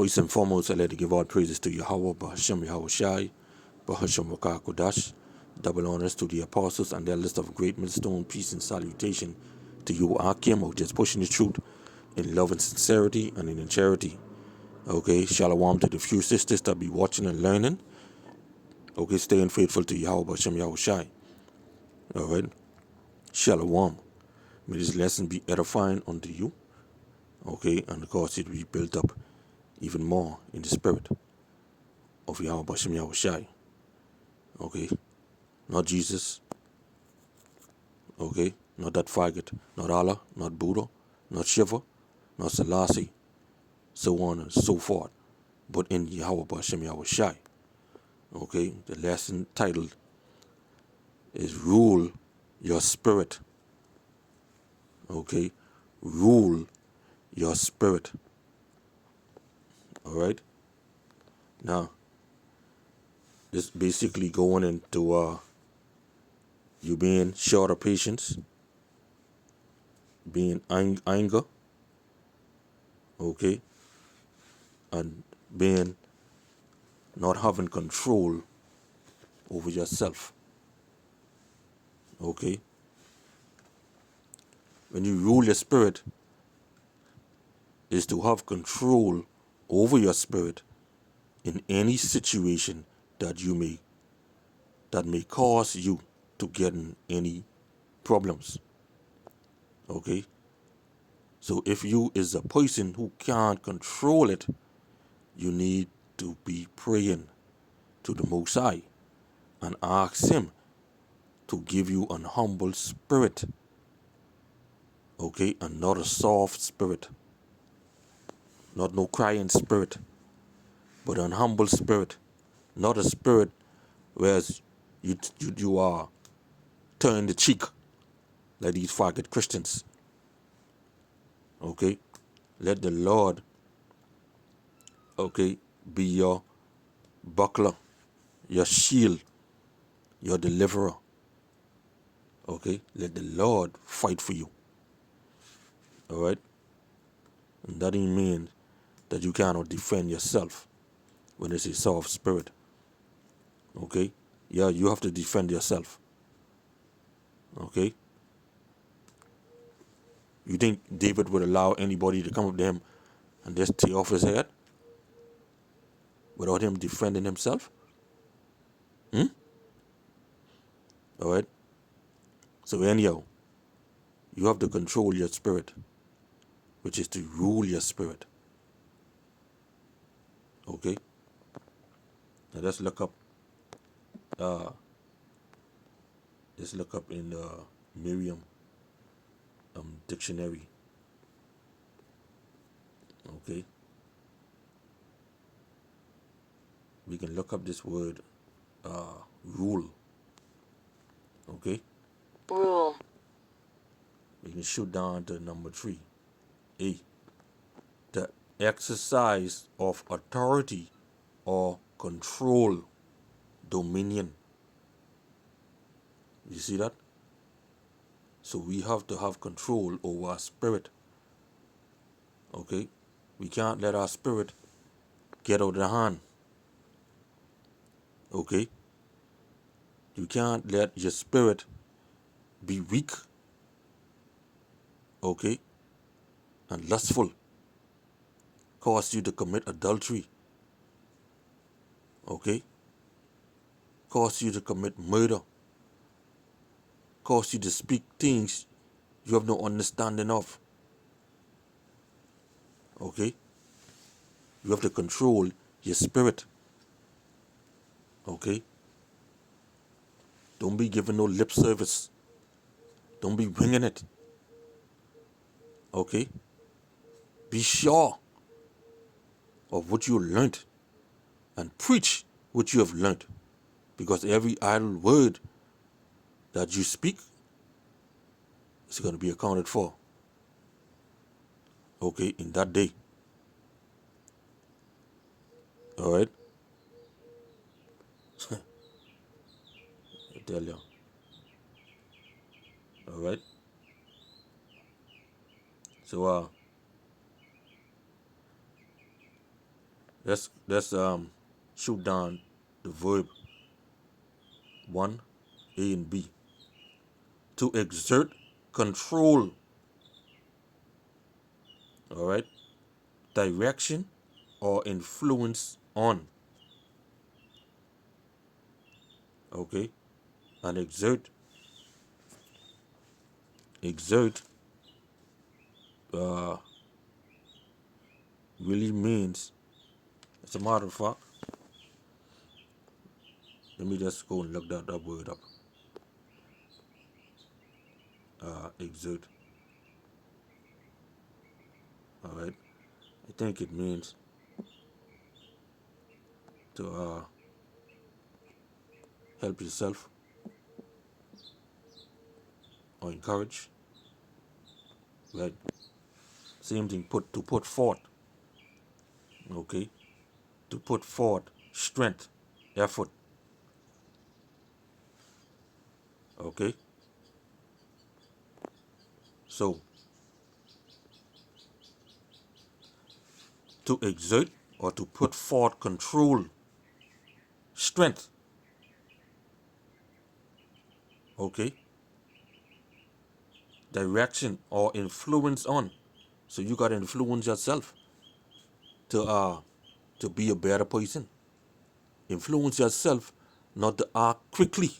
First and foremost, I'd like to give all praises to Yahweh, Bahashem Yahweh Shai, Bahashem Wakah Kodash. Double honors to the apostles and their list of great millstone, peace and salutation to you, Akim, who just pushing the truth in love and sincerity and in charity. Okay, shalom to the few sisters that be watching and learning. Okay, staying faithful to Yahweh, Bahashem Yahweh Shai. Alright, shalom. May this lesson be edifying unto you. Okay, and of course it will be built up even more in the spirit of Yahweh Bashem Yahweh Shai. Okay, not Jesus. Okay, not that faggot, not Allah, not Buddha, not Shiva, not Selassie, so on and so forth, but in Yahweh Bashem Yahweh Shai. Okay, the lesson titled is Rule Your Spirit. Okay, rule your spirit. Alright, now this basically going into you being short of patience, being anger, okay, and being not having control over yourself. Okay, when you rule your spirit, is to have control over your spirit in any situation that may cause you to get in any problems. Okay, so if you is a person who can't control it, you need to be praying to the Most High and ask Him to give you an humble spirit, okay, and not a soft spirit, not no crying spirit, but an humble spirit, not a spirit whereas you are turn the cheek like these faggot Christians, okay. Let the Lord, okay, be your buckler, your shield, your deliverer, okay. Let the Lord fight for you, all right. And that didn't mean that you cannot defend yourself when it's a soft spirit. Okay? Yeah, you have to defend yourself. Okay? You think David would allow anybody to come up to him and just tear off his head without him defending himself? Alright? So anyhow, you have to control your spirit, which is to rule your spirit. Okay? Now let's look up in the Merriam dictionary. Okay? We can look up this word rule. Okay? Rule. We can shoot down to number 3. A. The exercise of authority or control, dominion. You see that? So we have to have control over our spirit. Okay? We can't let our spirit get out of hand. Okay? You can't let your spirit be weak. Okay? And lustful. Cause you to commit adultery. Okay? Cause you to commit murder. Cause you to speak things you have no understanding of. Okay? You have to control your spirit. Okay? Don't be giving no lip service. Don't be winging it. Okay? Be sure of what you learned and preach what you have learned. Because every idle word that you speak is going to be accounted for. Okay? In that day. Alright? I tell you. Alright? So, Let's shoot down the verb one, A and B. To exert control, all right, direction or influence on, okay, and exert uh, really means, as a matter of fact, let me just go and look that word up. Exert, all right. I think it means to help yourself or encourage, right? Same thing, to put forth, okay, to put forth strength, effort, okay. So to exert or to put forth control, strength, okay, direction or influence on. So you gotta influence yourself to be a better person. Influence yourself not to act quickly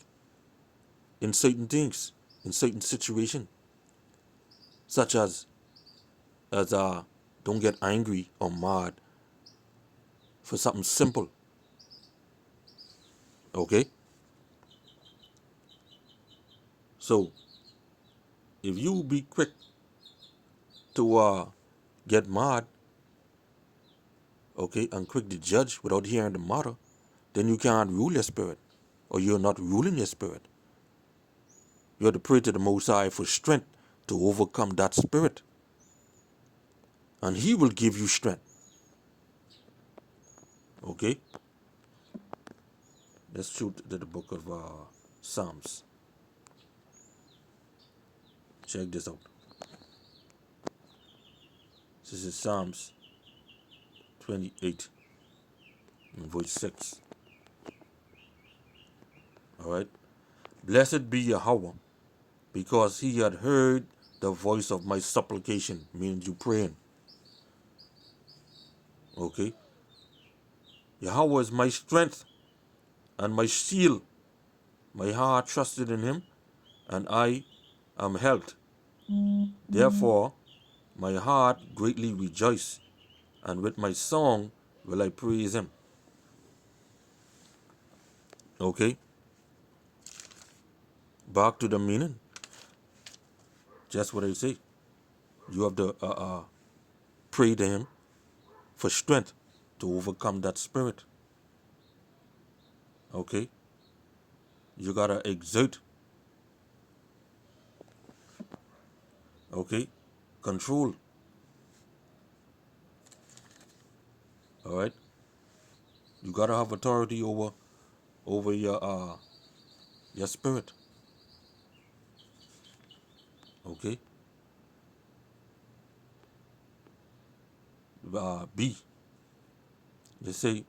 in certain things, in certain situations, such as don't get angry or mad for something simple. Okay? So if you be quick to get mad, okay, and quick to judge without hearing the matter, then you can't rule your spirit, or you're not ruling your spirit. You have to pray to the Most High for strength to overcome that spirit, and He will give you strength. Okay? Let's shoot to the book of Psalms. Check this out. This is Psalms 28 and verse 6. All right? Blessed be Yahweh, because He had heard the voice of my supplication, means you praying. Okay? Yahweh is my strength and my shield. My heart trusted in Him, and I am helped. Therefore, my heart greatly rejoiced, and with my song will I praise Him. Okay? Back to the meaning. Just what I say. You have to pray to Him for strength to overcome that spirit. Okay? You gotta exert, okay, control. All right? You gotta have authority over your spirit. Okay? B. They say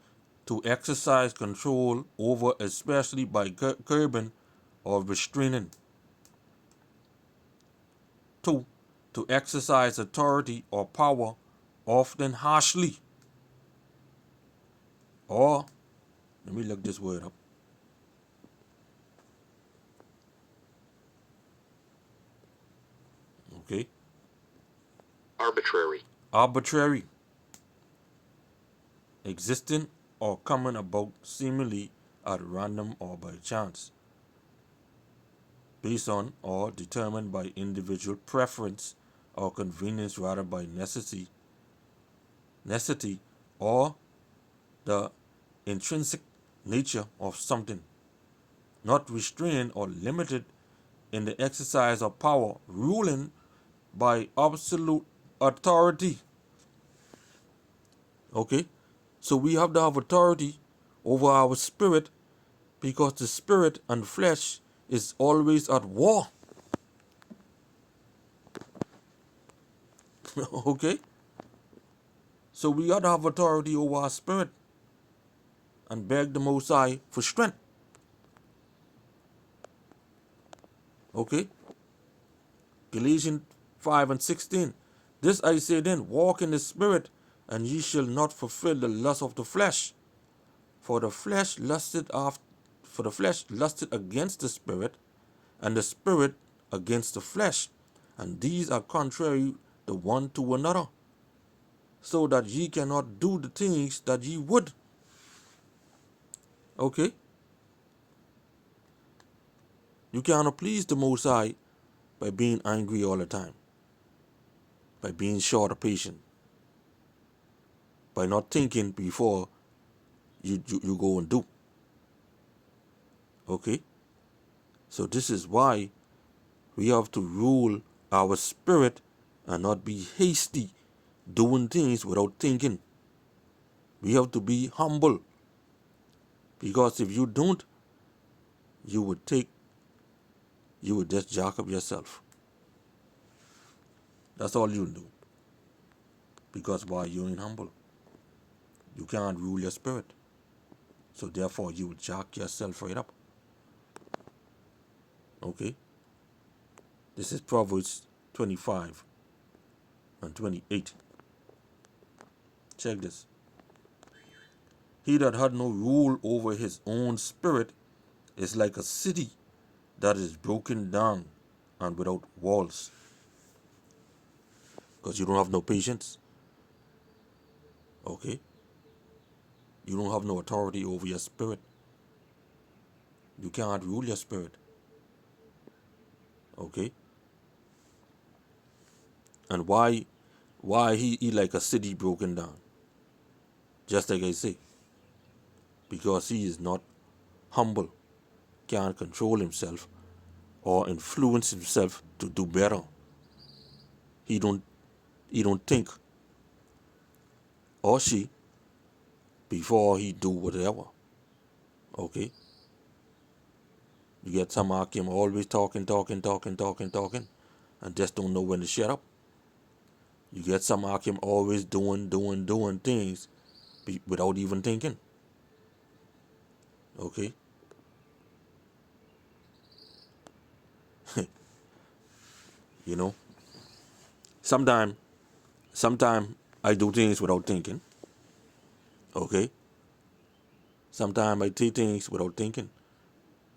to exercise control over, especially by curbing or restraining. 2. To exercise authority or power, often harshly. Or, let me look this word up. Okay? Arbitrary. Arbitrary. Existing or coming about seemingly at random or by chance, based on or determined by individual preference or convenience rather by necessity or the intrinsic nature of something, not restrained or limited in the exercise of power, ruling by absolute authority. Okay? So we have to have authority over our spirit, because the spirit and flesh is always at war. Okay? So we got to have authority over our spirit and beg the Most High for strength. Okay? Galatians 5:16. This I say then, walk in the spirit, and ye shall not fulfill the lust of the flesh. For the flesh lusted against the spirit, and the spirit against the flesh, and these are contrary the one to another, so that ye cannot do the things that ye would. Okay? You cannot please the Most High by being angry all the time, by being short of patience, by not thinking before you go and do. Okay? So this is why we have to rule our spirit and not be hasty doing things without thinking. We have to be humble, because if you don't, you would just jack up yourself. That's all you do. Because why? You ain't humble. You can't rule your spirit. So therefore you would jack yourself right up. Okay? This is Proverbs 25:28. Check this. He that had no rule over his own spirit is like a city that is broken down and without walls. Because you don't have no patience. Okay? You don't have no authority over your spirit. You can't rule your spirit. Okay? And why he like a city broken down? Just like I say. Because he is not humble, can't control himself or influence himself to do better. He don't think, or she, before he do whatever. Okay? You get some Akim always talking, and just don't know when to shut up. You get some Akim always doing things without even thinking. Okay? You know? Sometime I do things without thinking. Okay? Sometimes I take things without thinking.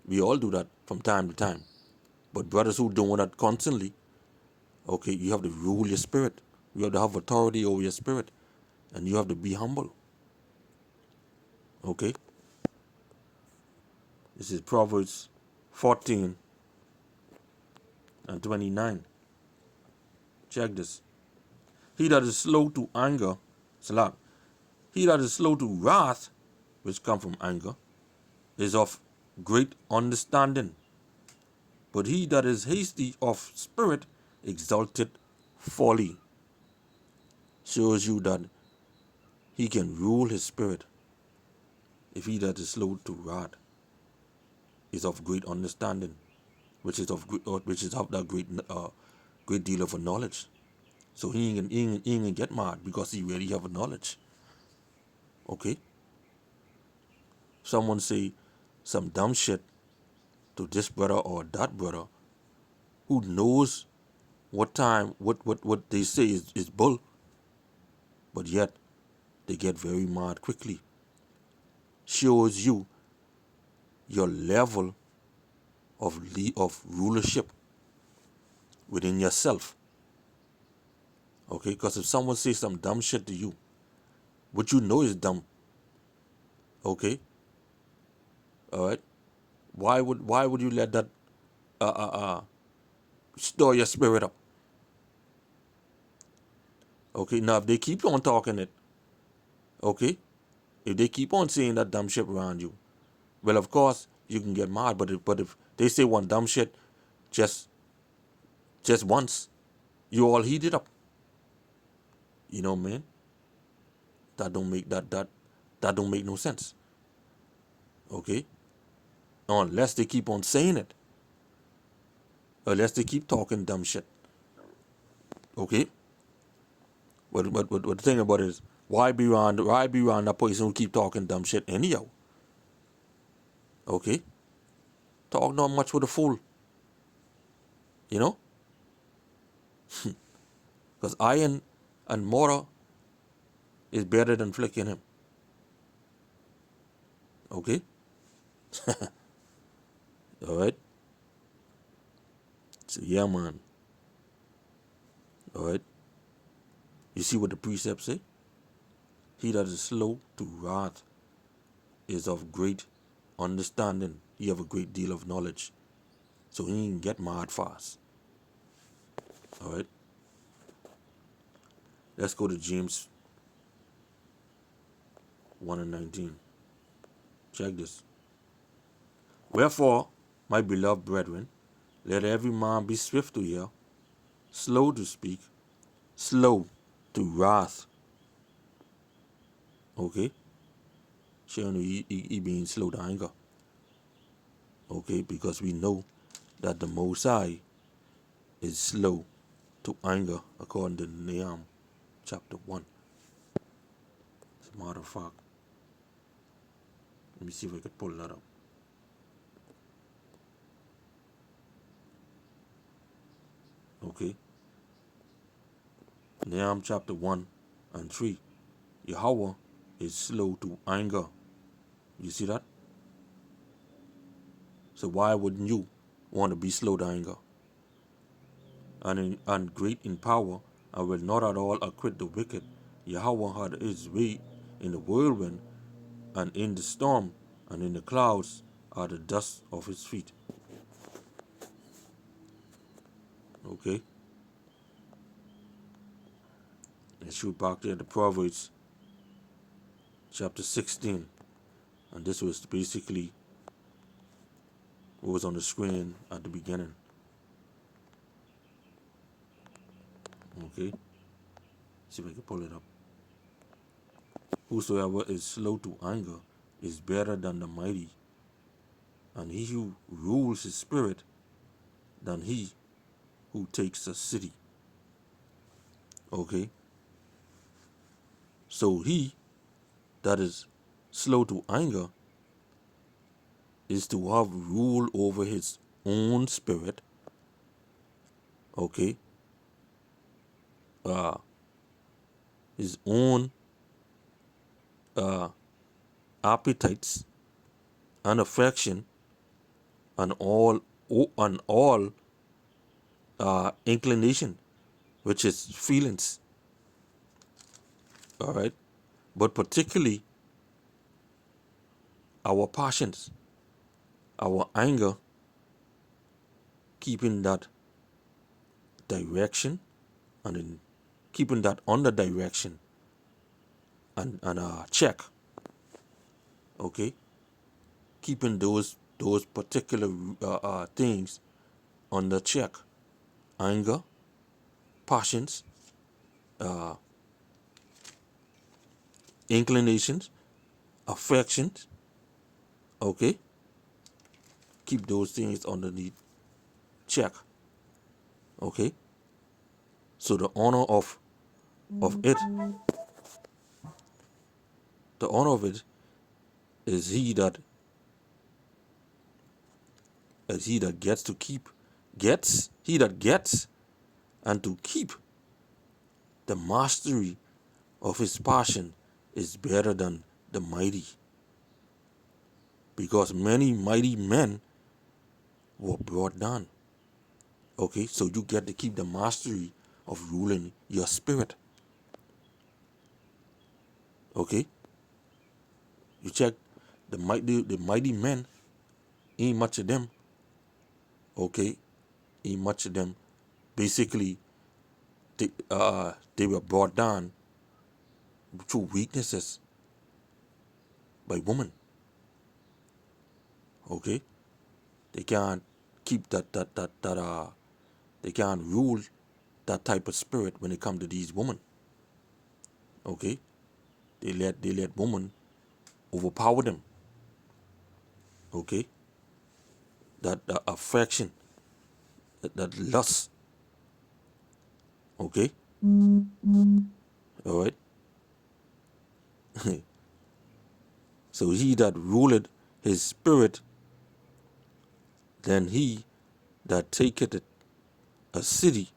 We all do that from time to time. But brothers who doing that constantly, okay, you have to rule your spirit. You have to have authority over your spirit. And you have to be humble. Okay? This is Proverbs 14:29. Check this. He that is slow to anger, salat. He that is slow to wrath, which come from anger, is of great understanding. But he that is hasty of spirit exalted folly. Shows you that he can rule his spirit. If he that is slow to wrath is of great understanding, which is of that great deal of knowledge. So he ain't gonna get mad because he really have a knowledge. Okay? Someone say some dumb shit to this brother or that brother who knows what they say is bull, but yet they get very mad quickly. Shows you your level of rulership within yourself. Okay? Because if someone says some dumb shit to you, what you know is dumb. Okay? Alright? Why would you let that store your spirit up? Okay, now if they keep on talking it, okay, if they keep on saying that dumb shit around you, well, of course you can get mad. But if they say one dumb shit just once, you all heat it up. You know, man, that don't make no sense. Okay, unless they keep on saying it, unless they keep talking dumb shit. Okay, but the thing about it is, Why be around that person who keep talking dumb shit anyhow? Okay? Talk not much with a fool. You know? Because iron and mortar is better than flicking him. Okay? Alright? So yeah, man. Alright? You see what the precept say? He that is slow to wrath is of great understanding. He have a great deal of knowledge. So he ain't get mad fast. Alright? Let's go to James 1 and 19. Check this. Wherefore, my beloved brethren, let every man be swift to hear, slow to speak, slow to wrath. Okay? Showing he being slow to anger. Okay? Because we know that the Most High is slow to anger according to Nahum chapter 1. As a matter of fact, let me see if I can pull that up. Okay? Nahum chapter 1 and 3. Yahweh is slow to anger. You see that? So why wouldn't you want to be slow to anger? And great in power, and will not at all acquit the wicked. Yahweh had his way in the whirlwind, and in the storm, and in the clouds are the dust of his feet. Okay? Let's shoot back there to Proverbs chapter 16. And this was basically what was on the screen at the beginning. Okay? See if I can pull it up. Whosoever is slow to anger is better than the mighty, and he who rules his spirit than he who takes a city. Okay? So he that is slow to anger is to have rule over his own spirit. Okay? His own appetites and affection and all inclination, which is feelings. All right? But particularly our passions, our anger, keeping that direction and in keeping that under direction and check. Okay? Keeping those particular things under check. Anger, passions, inclinations, affections. Okay? Keep those things underneath check. Okay? So the honor of it, the honor of it is he that gets to keep, he that gets and to keep the mastery of his passion is better than the mighty. Because many mighty men were brought down. Okay, so you get to keep the mastery of ruling your spirit. Okay, you check the mighty men, ain't much of them. Okay, ain't much of them. Basically, they were brought down through weaknesses by women. Okay, they can't keep they can't rule that type of spirit when it comes to these women. Okay, they let women overpower them. Okay, that affection, that lust. Okay, all right. So he that ruleth his spirit, than he that taketh a city,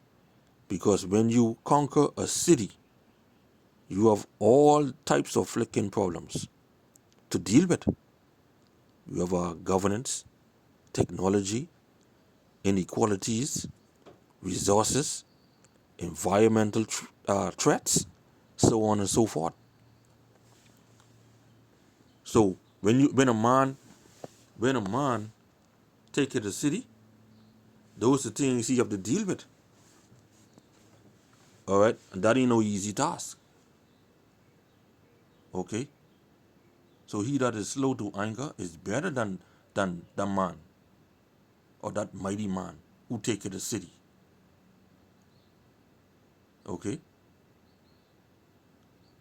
because when you conquer a city, you have all types of flicking problems to deal with. You have governance, technology, inequalities, resources, environmental threats, so on and so forth. So when a man taketh a city, those are things he have to deal with. All right, and that ain't no easy task. Okay, so he that is slow to anger is better than that man or that mighty man who taketh a city. Okay,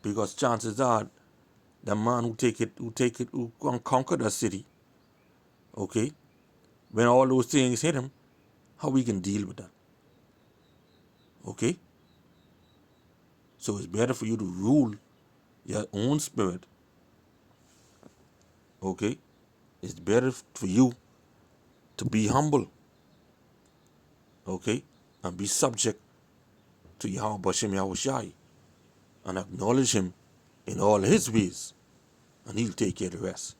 because chances are the man who conquer the city. Okay, when all those things hit him, how we can deal with that? Okay, so it's better for you to rule your own spirit. Okay, it's better for you to be humble. Okay, and be subject to Yahweh Bashem Yahushai and acknowledge him in all his ways, and he'll take care of the rest.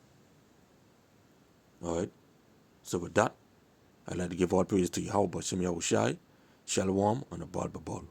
All right, so with that, I'd like to give all praise to Yahweh Bashem Yahushai, Shalom, and the Bal Babal.